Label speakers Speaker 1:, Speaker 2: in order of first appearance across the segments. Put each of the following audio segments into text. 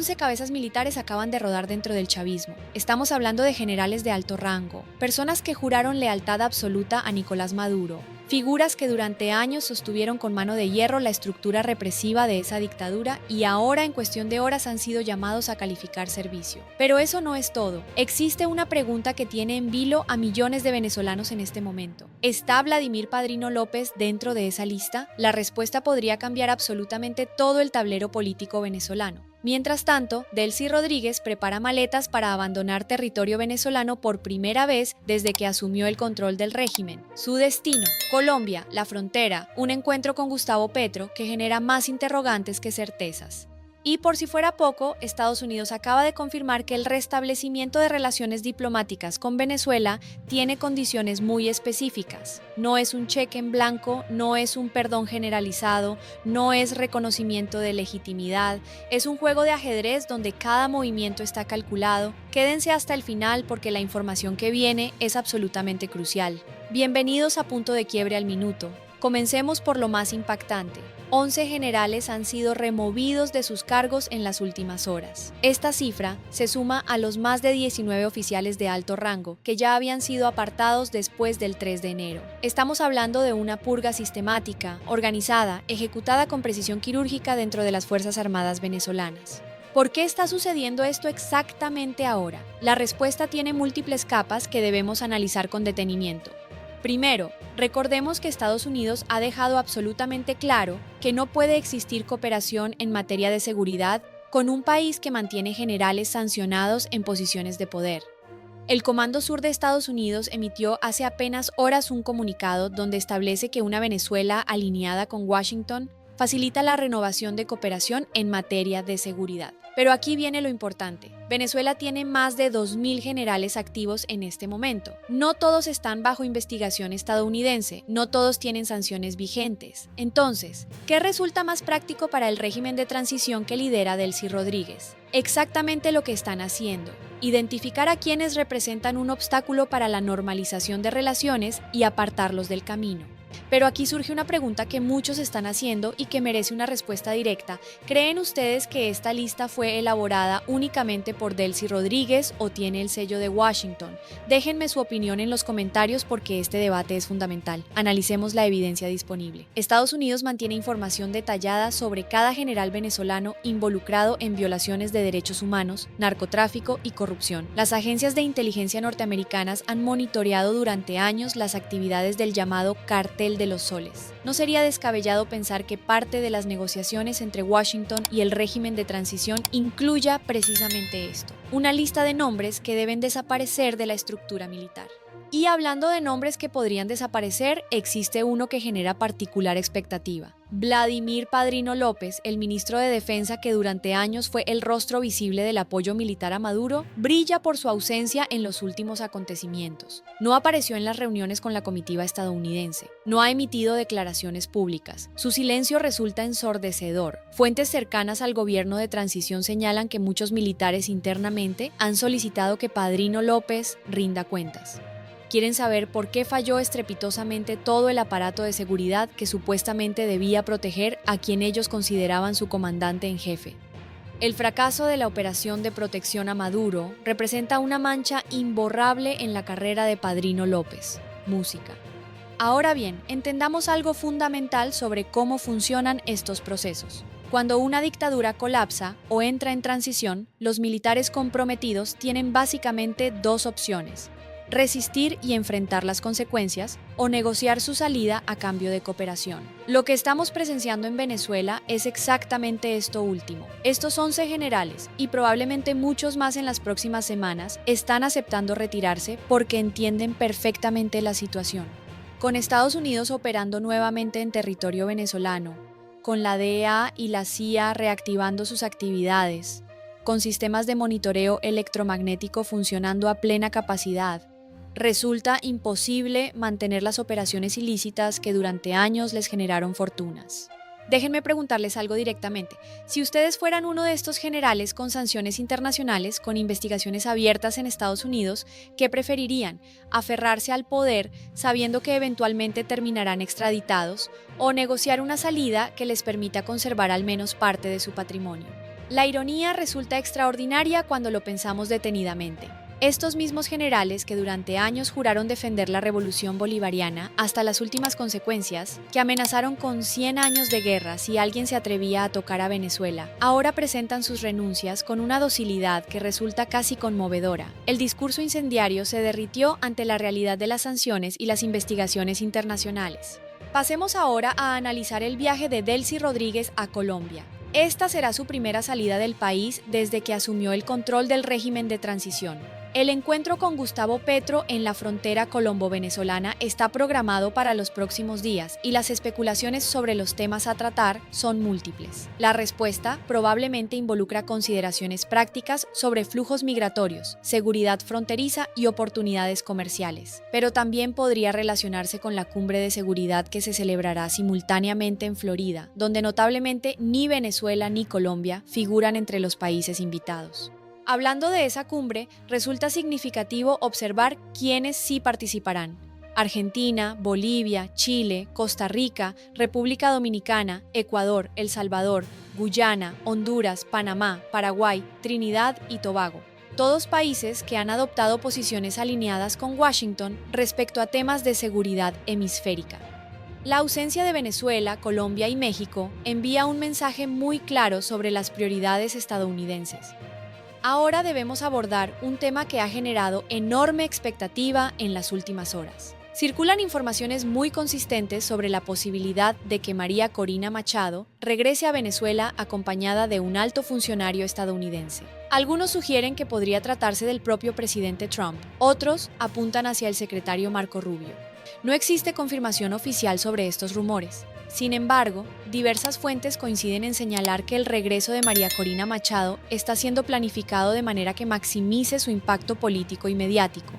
Speaker 1: 11 cabezas militares acaban de rodar dentro del chavismo. Estamos hablando de generales de alto rango, personas que juraron lealtad absoluta a Nicolás Maduro, figuras que durante años sostuvieron con mano de hierro la estructura represiva de esa dictadura y ahora en cuestión de horas han sido llamados a calificar servicio. Pero eso no es todo. Existe una pregunta que tiene en vilo a millones de venezolanos en este momento. ¿Está Vladimir Padrino López dentro de esa lista? La respuesta podría cambiar absolutamente todo el tablero político venezolano. Mientras tanto, Delcy Rodríguez prepara maletas para abandonar territorio venezolano por primera vez desde que asumió el control del régimen. Su destino: Colombia, la frontera, un encuentro con Gustavo Petro que genera más interrogantes que certezas. Y por si fuera poco, Estados Unidos acaba de confirmar que el restablecimiento de relaciones diplomáticas con Venezuela tiene condiciones muy específicas. No es un cheque en blanco, no es un perdón generalizado, no es reconocimiento de legitimidad, es un juego de ajedrez donde cada movimiento está calculado. Quédense hasta el final porque la información que viene es absolutamente crucial. Bienvenidos a Punto de Quiebre al Minuto. Comencemos por lo más impactante. 11 generales han sido removidos de sus cargos en las últimas horas. Esta cifra se suma a los más de 19 oficiales de alto rango que ya habían sido apartados después del 3 de enero. Estamos hablando de una purga sistemática, organizada, ejecutada con precisión quirúrgica dentro de las Fuerzas Armadas venezolanas. ¿Por qué está sucediendo esto exactamente ahora? La respuesta tiene múltiples capas que debemos analizar con detenimiento. Primero, recordemos que Estados Unidos ha dejado absolutamente claro que no puede existir cooperación en materia de seguridad con un país que mantiene generales sancionados en posiciones de poder. El Comando Sur de Estados Unidos emitió hace apenas horas un comunicado donde establece que una Venezuela alineada con Washington facilita la renovación de cooperación en materia de seguridad. Pero aquí viene lo importante. Venezuela tiene más de 2.000 generales activos en este momento. No todos están bajo investigación estadounidense, no todos tienen sanciones vigentes. Entonces, ¿qué resulta más práctico para el régimen de transición que lidera Delcy Rodríguez? Exactamente lo que están haciendo: identificar a quienes representan un obstáculo para la normalización de relaciones y apartarlos del camino. Pero aquí surge una pregunta que muchos están haciendo y que merece una respuesta directa. ¿Creen ustedes que esta lista fue elaborada únicamente por Delcy Rodríguez o tiene el sello de Washington? Déjenme su opinión en los comentarios porque este debate es fundamental. Analicemos la evidencia disponible. Estados Unidos mantiene información detallada sobre cada general venezolano involucrado en violaciones de derechos humanos, narcotráfico y corrupción. Las agencias de inteligencia norteamericanas han monitoreado durante años las actividades del llamado Cartel de los Soles. No sería descabellado pensar que parte de las negociaciones entre Washington y el régimen de transición incluya precisamente esto: una lista de nombres que deben desaparecer de la estructura militar. Y hablando de nombres que podrían desaparecer, existe uno que genera particular expectativa. Vladimir Padrino López, el ministro de Defensa que durante años fue el rostro visible del apoyo militar a Maduro, brilla por su ausencia en los últimos acontecimientos. No apareció en las reuniones con la comitiva estadounidense, no ha emitido declaraciones públicas. Su silencio resulta ensordecedor. Fuentes cercanas al gobierno de transición señalan que muchos militares internamente han solicitado que Padrino López rinda cuentas. Quieren saber por qué falló estrepitosamente todo el aparato de seguridad que supuestamente debía proteger a quien ellos consideraban su comandante en jefe. El fracaso de la operación de protección a Maduro representa una mancha imborrable en la carrera de Padrino López. Música. Ahora bien, entendamos algo fundamental sobre cómo funcionan estos procesos. Cuando una dictadura colapsa o entra en transición, los militares comprometidos tienen básicamente dos opciones: resistir y enfrentar las consecuencias, o negociar su salida a cambio de cooperación. Lo que estamos presenciando en Venezuela es exactamente esto último. Estos 11 generales, y probablemente muchos más en las próximas semanas, están aceptando retirarse porque entienden perfectamente la situación. Con Estados Unidos operando nuevamente en territorio venezolano, con la DEA y la CIA reactivando sus actividades, con sistemas de monitoreo electromagnético funcionando a plena capacidad, resulta imposible mantener las operaciones ilícitas que durante años les generaron fortunas. Déjenme preguntarles algo directamente. Si ustedes fueran uno de estos generales con sanciones internacionales, con investigaciones abiertas en Estados Unidos, ¿qué preferirían? ¿Aferrarse al poder sabiendo que eventualmente terminarán extraditados o negociar una salida que les permita conservar al menos parte de su patrimonio? La ironía resulta extraordinaria cuando lo pensamos detenidamente. Estos mismos generales que durante años juraron defender la revolución bolivariana hasta las últimas consecuencias, que amenazaron con 100 años de guerra si alguien se atrevía a tocar a Venezuela, ahora presentan sus renuncias con una docilidad que resulta casi conmovedora. El discurso incendiario se derritió ante la realidad de las sanciones y las investigaciones internacionales. Pasemos ahora a analizar el viaje de Delcy Rodríguez a Colombia. Esta será su primera salida del país desde que asumió el control del régimen de transición. El encuentro con Gustavo Petro en la frontera colombo-venezolana está programado para los próximos días y las especulaciones sobre los temas a tratar son múltiples. La respuesta probablemente involucra consideraciones prácticas sobre flujos migratorios, seguridad fronteriza y oportunidades comerciales, pero también podría relacionarse con la cumbre de seguridad que se celebrará simultáneamente en Florida, donde notablemente ni Venezuela ni Colombia figuran entre los países invitados. Hablando de esa cumbre, resulta significativo observar quiénes sí participarán. Argentina, Bolivia, Chile, Costa Rica, República Dominicana, Ecuador, El Salvador, Guyana, Honduras, Panamá, Paraguay, Trinidad y Tobago. Todos países que han adoptado posiciones alineadas con Washington respecto a temas de seguridad hemisférica. La ausencia de Venezuela, Colombia y México envía un mensaje muy claro sobre las prioridades estadounidenses. Ahora debemos abordar un tema que ha generado enorme expectativa en las últimas horas. Circulan informaciones muy consistentes sobre la posibilidad de que María Corina Machado regrese a Venezuela acompañada de un alto funcionario estadounidense. Algunos sugieren que podría tratarse del propio presidente Trump, otros apuntan hacia el secretario Marco Rubio. No existe confirmación oficial sobre estos rumores. Sin embargo, diversas fuentes coinciden en señalar que el regreso de María Corina Machado está siendo planificado de manera que maximice su impacto político y mediático.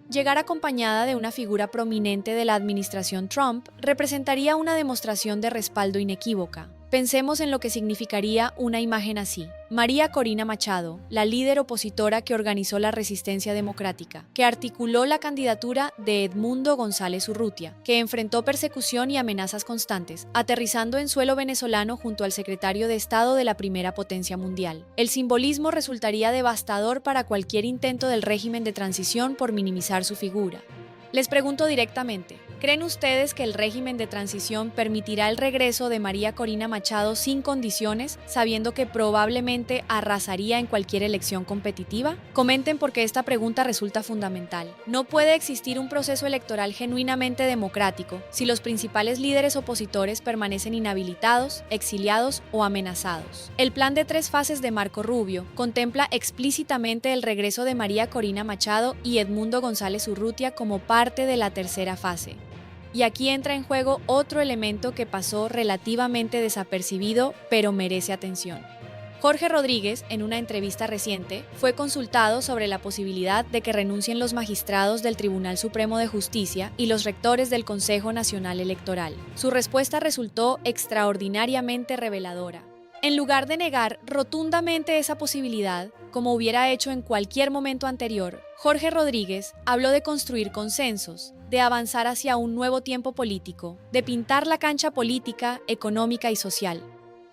Speaker 1: Llegar acompañada de una figura prominente de la administración Trump representaría una demostración de respaldo inequívoca. Pensemos en lo que significaría una imagen así. María Corina Machado, la líder opositora que organizó la Resistencia Democrática, que articuló la candidatura de Edmundo González Urrutia, que enfrentó persecución y amenazas constantes, aterrizando en suelo venezolano junto al secretario de Estado de la primera potencia mundial. El simbolismo resultaría devastador para cualquier intento del régimen de transición por minimizar su figura. Les pregunto directamente, ¿creen ustedes que el régimen de transición permitirá el regreso de María Corina Machado sin condiciones, sabiendo que probablemente arrasaría en cualquier elección competitiva? Comenten porque esta pregunta resulta fundamental. No puede existir un proceso electoral genuinamente democrático si los principales líderes opositores permanecen inhabilitados, exiliados o amenazados. El plan de 3 fases de Marco Rubio contempla explícitamente el regreso de María Corina Machado y Edmundo González Urrutia como parte de la tercera fase. Y aquí entra en juego otro elemento que pasó relativamente desapercibido, pero merece atención. Jorge Rodríguez, en una entrevista reciente, fue consultado sobre la posibilidad de que renuncien los magistrados del Tribunal Supremo de Justicia y los rectores del Consejo Nacional Electoral. Su respuesta resultó extraordinariamente reveladora. En lugar de negar rotundamente esa posibilidad, como hubiera hecho en cualquier momento anterior, Jorge Rodríguez habló de construir consensos, de avanzar hacia un nuevo tiempo político, de pintar la cancha política, económica y social.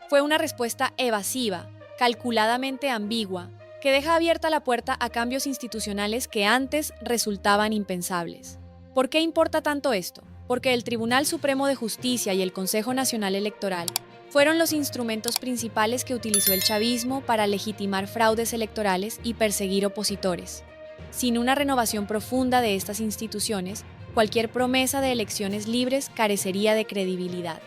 Speaker 1: Fue una respuesta evasiva, calculadamente ambigua, que deja abierta la puerta a cambios institucionales que antes resultaban impensables. ¿Por qué importa tanto esto? Porque el Tribunal Supremo de Justicia y el Consejo Nacional Electoral fueron los instrumentos principales que utilizó el chavismo para legitimar fraudes electorales y perseguir opositores. Sin una renovación profunda de estas instituciones, cualquier promesa de elecciones libres carecería de credibilidad.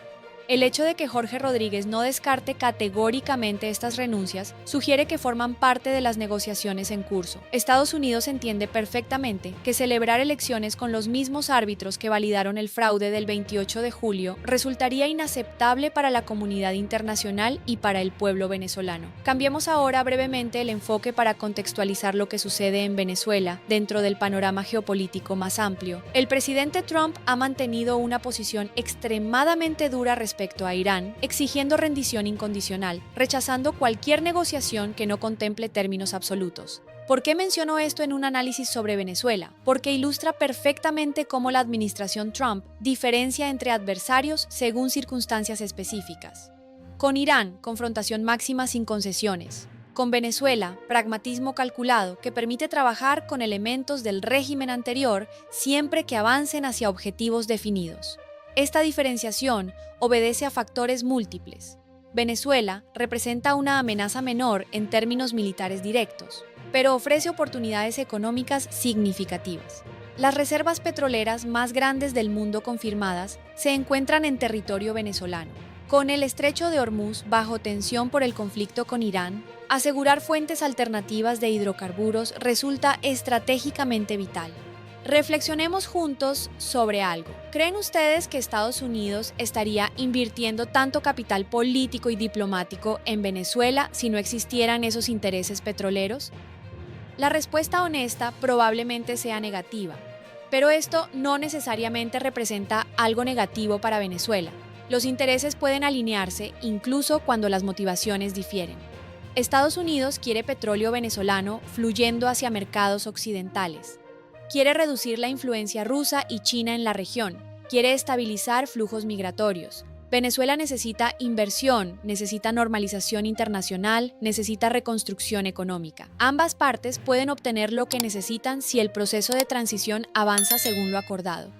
Speaker 1: El hecho de que Jorge Rodríguez no descarte categóricamente estas renuncias sugiere que forman parte de las negociaciones en curso. Estados Unidos entiende perfectamente que celebrar elecciones con los mismos árbitros que validaron el fraude del 28 de julio resultaría inaceptable para la comunidad internacional y para el pueblo venezolano. Cambiemos ahora brevemente el enfoque para contextualizar lo que sucede en Venezuela dentro del panorama geopolítico más amplio. El presidente Trump ha mantenido una posición extremadamente dura respecto a Irán, exigiendo rendición incondicional, rechazando cualquier negociación que no contemple términos absolutos. ¿Por qué menciono esto en un análisis sobre Venezuela? Porque ilustra perfectamente cómo la administración Trump diferencia entre adversarios según circunstancias específicas. Con Irán, confrontación máxima sin concesiones. Con Venezuela, pragmatismo calculado que permite trabajar con elementos del régimen anterior siempre que avancen hacia objetivos definidos. Esta diferenciación obedece a factores múltiples. Venezuela representa una amenaza menor en términos militares directos, pero ofrece oportunidades económicas significativas. Las reservas petroleras más grandes del mundo confirmadas se encuentran en territorio venezolano. Con el estrecho de Hormuz bajo tensión por el conflicto con Irán, asegurar fuentes alternativas de hidrocarburos resulta estratégicamente vital. Reflexionemos juntos sobre algo. ¿Creen ustedes que Estados Unidos estaría invirtiendo tanto capital político y diplomático en Venezuela si no existieran esos intereses petroleros? La respuesta honesta probablemente sea negativa, pero esto no necesariamente representa algo negativo para Venezuela. Los intereses pueden alinearse incluso cuando las motivaciones difieren. Estados Unidos quiere petróleo venezolano fluyendo hacia mercados occidentales. Quiere reducir la influencia rusa y China en la región. Quiere estabilizar flujos migratorios. Venezuela necesita inversión, necesita normalización internacional, necesita reconstrucción económica. Ambas partes pueden obtener lo que necesitan si el proceso de transición avanza según lo acordado.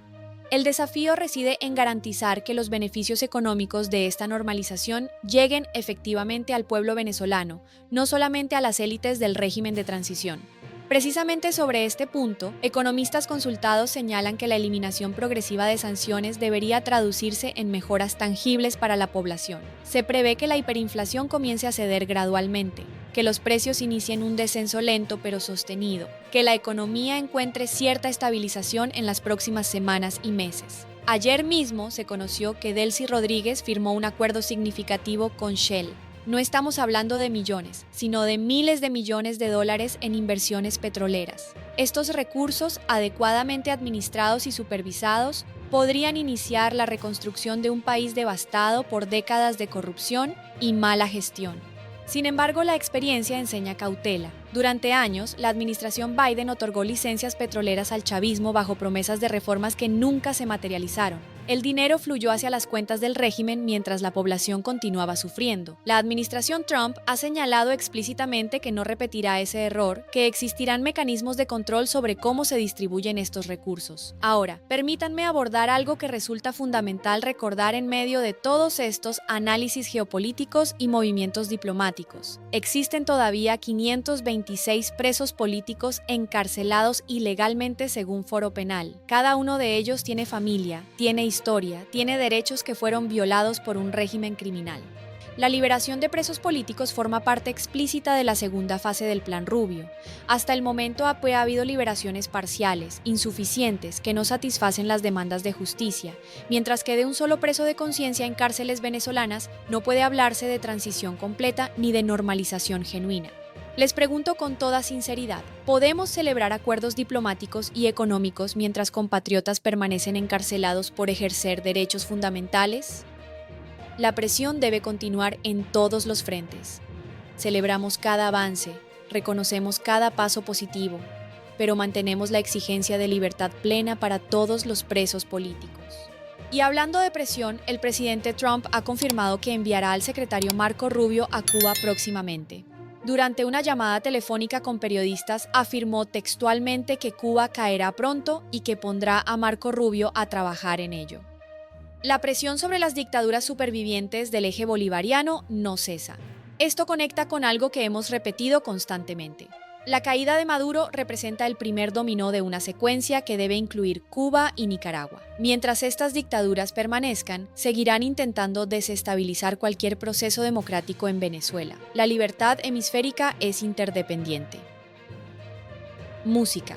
Speaker 1: El desafío reside en garantizar que los beneficios económicos de esta normalización lleguen efectivamente al pueblo venezolano, no solamente a las élites del régimen de transición. Precisamente sobre este punto, economistas consultados señalan que la eliminación progresiva de sanciones debería traducirse en mejoras tangibles para la población. Se prevé que la hiperinflación comience a ceder gradualmente, que los precios inicien un descenso lento pero sostenido, que la economía encuentre cierta estabilización en las próximas semanas y meses. Ayer mismo se conoció que Delcy Rodríguez firmó un acuerdo significativo con Shell. No estamos hablando de millones, sino de miles de millones de dólares en inversiones petroleras. Estos recursos, adecuadamente administrados y supervisados, podrían iniciar la reconstrucción de un país devastado por décadas de corrupción y mala gestión. Sin embargo, la experiencia enseña cautela. Durante años, la administración Biden otorgó licencias petroleras al chavismo bajo promesas de reformas que nunca se materializaron. El dinero fluyó hacia las cuentas del régimen mientras la población continuaba sufriendo. La administración Trump ha señalado explícitamente que no repetirá ese error, que existirán mecanismos de control sobre cómo se distribuyen estos recursos. Ahora, permítanme abordar algo que resulta fundamental recordar en medio de todos estos análisis geopolíticos y movimientos diplomáticos. Existen todavía 526 presos políticos encarcelados ilegalmente según Foro Penal. Cada uno de ellos tiene familia, tiene historia, tiene derechos que fueron violados por un régimen criminal. La liberación de presos políticos forma parte explícita de la segunda fase del Plan Rubio. Hasta el momento ha habido liberaciones parciales, insuficientes, que no satisfacen las demandas de justicia, mientras que de un solo preso de conciencia en cárceles venezolanas no puede hablarse de transición completa ni de normalización genuina. Les pregunto con toda sinceridad, ¿podemos celebrar acuerdos diplomáticos y económicos mientras compatriotas permanecen encarcelados por ejercer derechos fundamentales? La presión debe continuar en todos los frentes. Celebramos cada avance, reconocemos cada paso positivo, pero mantenemos la exigencia de libertad plena para todos los presos políticos. Y hablando de presión, el presidente Trump ha confirmado que enviará al secretario Marco Rubio a Cuba próximamente. Durante una llamada telefónica con periodistas, afirmó textualmente que Cuba caerá pronto y que pondrá a Marco Rubio a trabajar en ello. La presión sobre las dictaduras supervivientes del eje bolivariano no cesa. Esto conecta con algo que hemos repetido constantemente. La caída de Maduro representa el primer dominó de una secuencia que debe incluir Cuba y Nicaragua. Mientras estas dictaduras permanezcan, seguirán intentando desestabilizar cualquier proceso democrático en Venezuela. La libertad hemisférica es interdependiente. Música.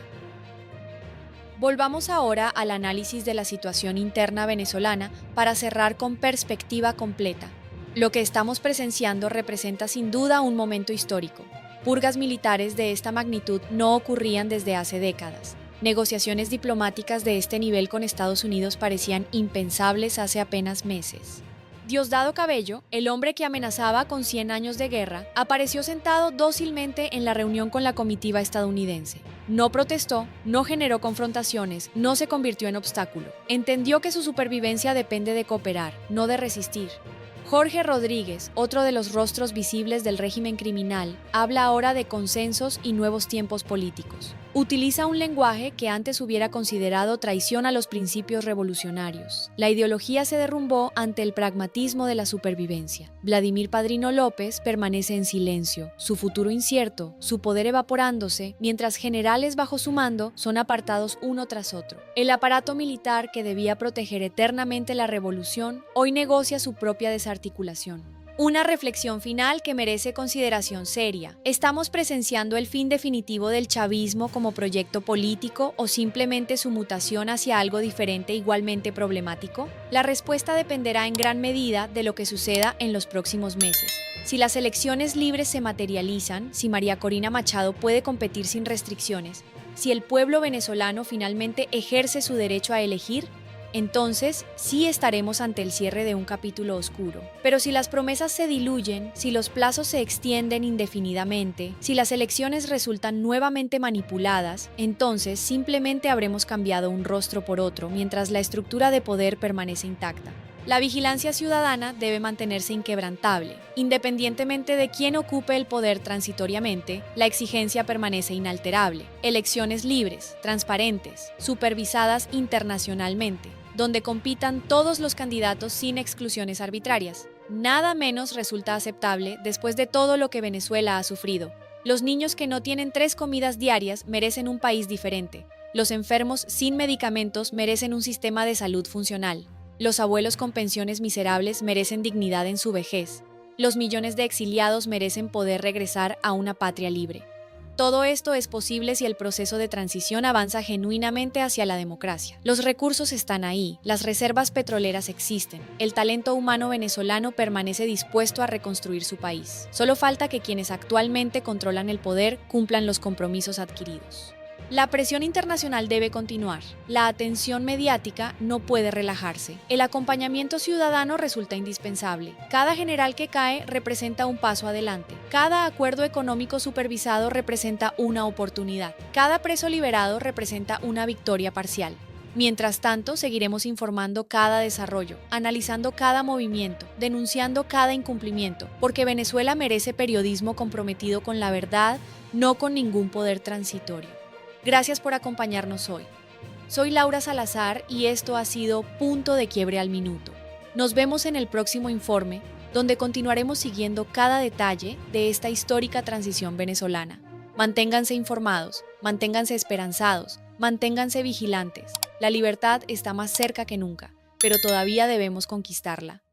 Speaker 1: Volvamos ahora al análisis de la situación interna venezolana para cerrar con perspectiva completa. Lo que estamos presenciando representa sin duda un momento histórico. Purgas militares de esta magnitud no ocurrían desde hace décadas. Negociaciones diplomáticas de este nivel con Estados Unidos parecían impensables hace apenas meses. Diosdado Cabello, el hombre que amenazaba con 100 años de guerra, apareció sentado dócilmente en la reunión con la comitiva estadounidense. No protestó, no generó confrontaciones, no se convirtió en obstáculo. Entendió que su supervivencia depende de cooperar, no de resistir. Jorge Rodríguez, otro de los rostros visibles del régimen criminal, habla ahora de consensos y nuevos tiempos políticos. Utiliza un lenguaje que antes hubiera considerado traición a los principios revolucionarios. La ideología se derrumbó ante el pragmatismo de la supervivencia. Vladimir Padrino López permanece en silencio, su futuro incierto, su poder evaporándose, mientras generales bajo su mando son apartados uno tras otro. El aparato militar que debía proteger eternamente la revolución, hoy negocia su propia desarticulación. Una reflexión final que merece consideración seria. ¿Estamos presenciando el fin definitivo del chavismo como proyecto político o simplemente su mutación hacia algo diferente igualmente problemático? La respuesta dependerá en gran medida de lo que suceda en los próximos meses. Si las elecciones libres se materializan, si María Corina Machado puede competir sin restricciones, si el pueblo venezolano finalmente ejerce su derecho a elegir, entonces sí estaremos ante el cierre de un capítulo oscuro. Pero si las promesas se diluyen, si los plazos se extienden indefinidamente, si las elecciones resultan nuevamente manipuladas, entonces simplemente habremos cambiado un rostro por otro mientras la estructura de poder permanece intacta. La vigilancia ciudadana debe mantenerse inquebrantable. Independientemente de quién ocupe el poder transitoriamente, la exigencia permanece inalterable. Elecciones libres, transparentes, supervisadas internacionalmente, donde compitan todos los candidatos sin exclusiones arbitrarias. Nada menos resulta aceptable después de todo lo que Venezuela ha sufrido. Los niños que no tienen 3 comidas diarias merecen un país diferente. Los enfermos sin medicamentos merecen un sistema de salud funcional. Los abuelos con pensiones miserables merecen dignidad en su vejez. Los millones de exiliados merecen poder regresar a una patria libre. Todo esto es posible si el proceso de transición avanza genuinamente hacia la democracia. Los recursos están ahí, las reservas petroleras existen, el talento humano venezolano permanece dispuesto a reconstruir su país. Solo falta que quienes actualmente controlan el poder cumplan los compromisos adquiridos. La presión internacional debe continuar. La atención mediática no puede relajarse. El acompañamiento ciudadano resulta indispensable. Cada general que cae representa un paso adelante. Cada acuerdo económico supervisado representa una oportunidad. Cada preso liberado representa una victoria parcial. Mientras tanto, seguiremos informando cada desarrollo, analizando cada movimiento, denunciando cada incumplimiento, porque Venezuela merece periodismo comprometido con la verdad, no con ningún poder transitorio. Gracias por acompañarnos hoy. Soy Laura Salazar y esto ha sido Punto de Quiebre al Minuto. Nos vemos en el próximo informe, donde continuaremos siguiendo cada detalle de esta histórica transición venezolana. Manténganse informados, manténganse esperanzados, manténganse vigilantes. La libertad está más cerca que nunca, pero todavía debemos conquistarla.